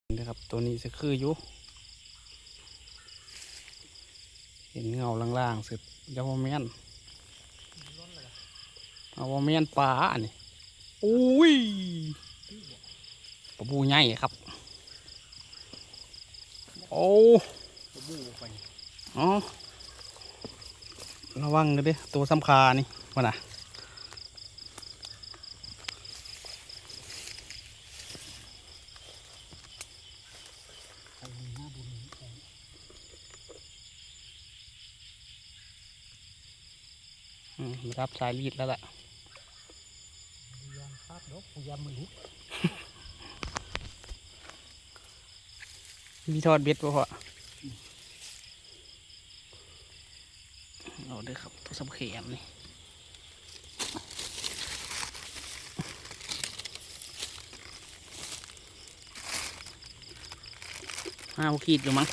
นะครับตัวนี้จะคืออยู่เห็นเงาล่างๆสุดยาวแมนเอาวแมนปลาอันนี้อุ้ยปลาบูใหญ่ครับโอ้ปลาบูไปอ๋อระวังกันดิตัวสำคานี่วะน่ะรับสายรีดแล้วล่ะยางคาดดอกยางมันลุกมีทอดเบ็ดป่ะพ่อเอาเด้อครับตัวสำเขียมนี่5 ขีดอยู่มั้ง